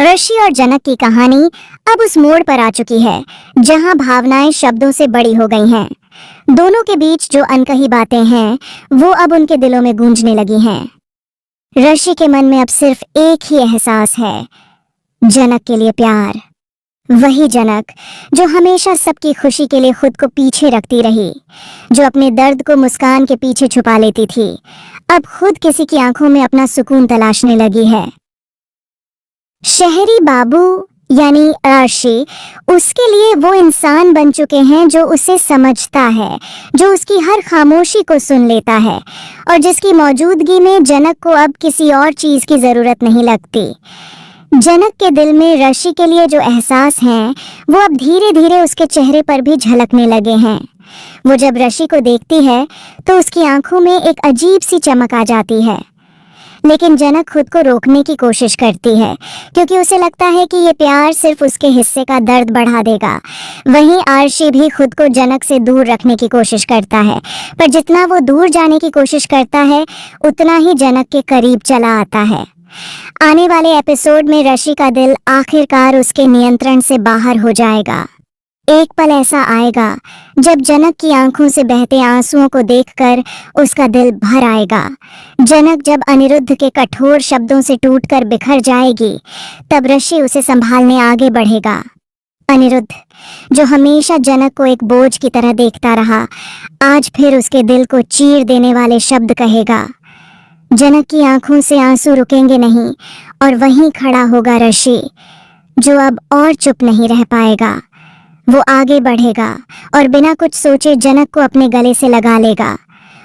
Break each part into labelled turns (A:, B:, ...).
A: ऋषि और जनक की कहानी अब उस मोड़ पर आ चुकी है जहां भावनाएं शब्दों से बड़ी हो गई हैं। दोनों के बीच जो अनकही बातें हैं वो अब उनके दिलों में गूंजने लगी हैं। ऋषि के मन में अब सिर्फ एक ही एहसास है, जनक के लिए प्यार। वही जनक जो हमेशा सबकी खुशी के लिए खुद को पीछे रखती रही, जो अपने दर्द को मुस्कान के पीछे छुपा लेती थी, अब खुद किसी की आंखों में अपना सुकून तलाशने लगी है। शहरी बाबू यानी ऋषि उसके लिए वो इंसान बन चुके हैं जो उसे समझता है, जो उसकी हर खामोशी को सुन लेता है और जिसकी मौजूदगी में जनक को अब किसी और चीज की जरूरत नहीं लगती। जनक के दिल में ऋषि के लिए जो एहसास हैं वो अब धीरे धीरे उसके चेहरे पर भी झलकने लगे हैं। वो जब ऋषि को देखती है तो उसकी आंखों में एक अजीब सी चमक आ जाती है, लेकिन जनक खुद को रोकने की कोशिश करती है क्योंकि उसे लगता है कि ये प्यार सिर्फ उसके हिस्से का दर्द बढ़ा देगा। वहीं आरशी भी खुद को जनक से दूर रखने की कोशिश करता है, पर जितना वो दूर जाने की कोशिश करता है उतना ही जनक के करीब चला आता है। आने वाले एपिसोड में ऋषि का दिल आखिरकार उसके नियंत्रण से बाहर हो जाएगा। एक पल ऐसा आएगा जब जनक की आंखों से बहते आंसुओं को देखकर उसका दिल भर आएगा। जनक जब अनिरुद्ध के कठोर शब्दों से टूटकर बिखर जाएगी, तब ऋषि उसे संभालने आगे बढ़ेगा। अनिरुद्ध जो हमेशा जनक को एक बोझ की तरह देखता रहा, आज फिर उसके दिल को चीर देने वाले शब्द कहेगा। जनक की आंखों से आंसू रुकेंगे नहीं और वहीं खड़ा होगा ऋषि, जो अब और चुप नहीं रह पाएगा। वो आगे बढ़ेगा और बिना कुछ सोचे जनक को अपने गले से लगा लेगा।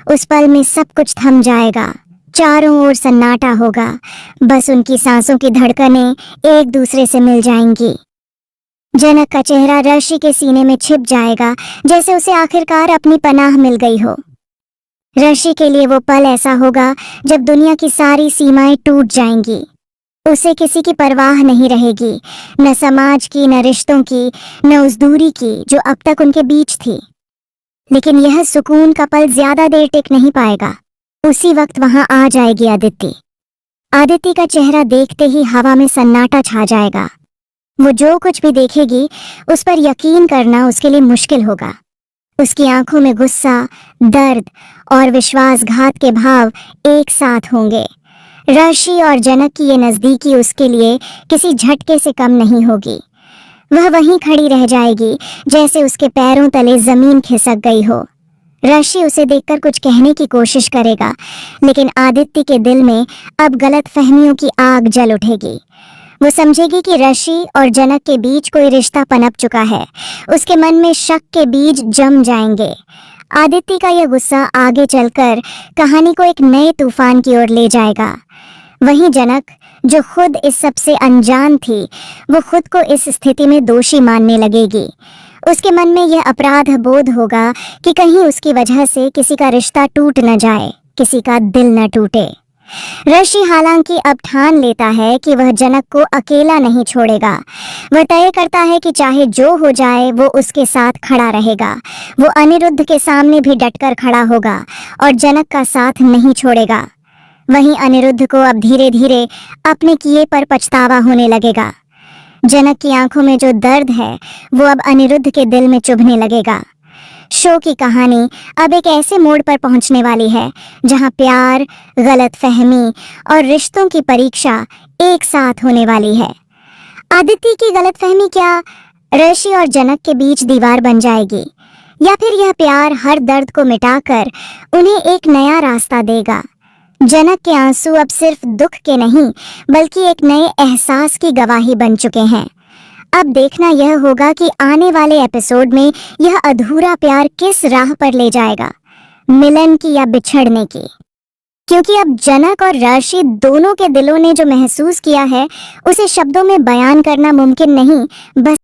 A: उस पल में सब कुछ थम जाएगा, चारों ओर सन्नाटा होगा, बस उनकी सांसों की धड़कनें एक दूसरे से मिल जाएंगी। जनक का चेहरा ऋषि के सीने में छिप जाएगा, जैसे उसे आखिरकार अपनी पनाह मिल गई हो। ऋषि के लिए वो पल ऐसा होगा जब दुनिया की सारी सीमाएं टूट जाएंगी। उसे किसी की परवाह नहीं रहेगी, न समाज की, न रिश्तों की, न उस दूरी की जो अब तक उनके बीच थी। लेकिन यह सुकून का पल ज्यादा देर टिक नहीं पाएगा। उसी वक्त वहां आ जाएगी आदिति। आदिति का चेहरा देखते ही हवा में सन्नाटा छा जाएगा। वो जो कुछ भी देखेगी उस पर यकीन करना उसके लिए मुश्किल होगा। उसकी आंखों में गुस्सा, दर्द और विश्वासघात के भाव एक साथ होंगे। ऋषि और जनक की ये नजदीकी उसके लिए किसी झटके से कम नहीं होगी। वह वहीं खड़ी रह जाएगी जैसे उसके पैरों तले जमीन खिसक गई हो। ऋषि उसे देखकर कुछ कहने की कोशिश करेगा, लेकिन आदित्य के दिल में अब गलत फहमियों की आग जल उठेगी। वो समझेगी कि ऋषि और जनक के बीच कोई रिश्ता पनप चुका है। उसके मन में शक के बीज जम जाएंगे। आदित्य का यह गुस्सा आगे चलकर कहानी को एक नए तूफान की ओर ले जाएगा। वहीं जनक जो खुद इस सब से अनजान थी, वो खुद को इस स्थिति में दोषी मानने लगेगी। उसके मन में यह अपराध बोध होगा कि कहीं उसकी वजह से किसी का रिश्ता टूट न जाए, किसी का दिल न टूटे। ऋषि हालांकि अब ठान लेता है कि वह जनक को अकेला नहीं छोड़ेगा। वह तय करता है कि चाहे जो हो जाए वो उसके साथ खड़ा रहेगा। वो अनिरुद्ध के सामने भी डटकर खड़ा होगा और जनक का साथ नहीं छोड़ेगा। वहीं अनिरुद्ध को अब धीरे धीरे अपने किए पर पछतावा होने लगेगा। जनक की आंखों में जो दर्द है वो अब अनिरुद्ध के दिल में चुभने लगेगा। शो की कहानी अब एक ऐसे मोड़ पर पहुंचने वाली है जहां प्यार, गलतफहमी और रिश्तों की परीक्षा एक साथ होने वाली है। आदिति की गलतफहमी क्या ऋषि और जनक के बीच दीवार बन जाएगी, या फिर यह प्यार हर दर्द को मिटाकर उन्हें एक नया रास्ता देगा। जनक के आंसू अब सिर्फ दुख के नहीं बल्कि एक नए एहसास की गवाही बन चुके हैं। अब देखना यह होगा कि आने वाले एपिसोड में यह अधूरा प्यार किस राह पर ले जाएगा, मिलन की या बिछड़ने की। क्योंकि अब जनक और ऋषि दोनों के दिलों ने जो महसूस किया है उसे शब्दों में बयान करना मुमकिन नहीं, बस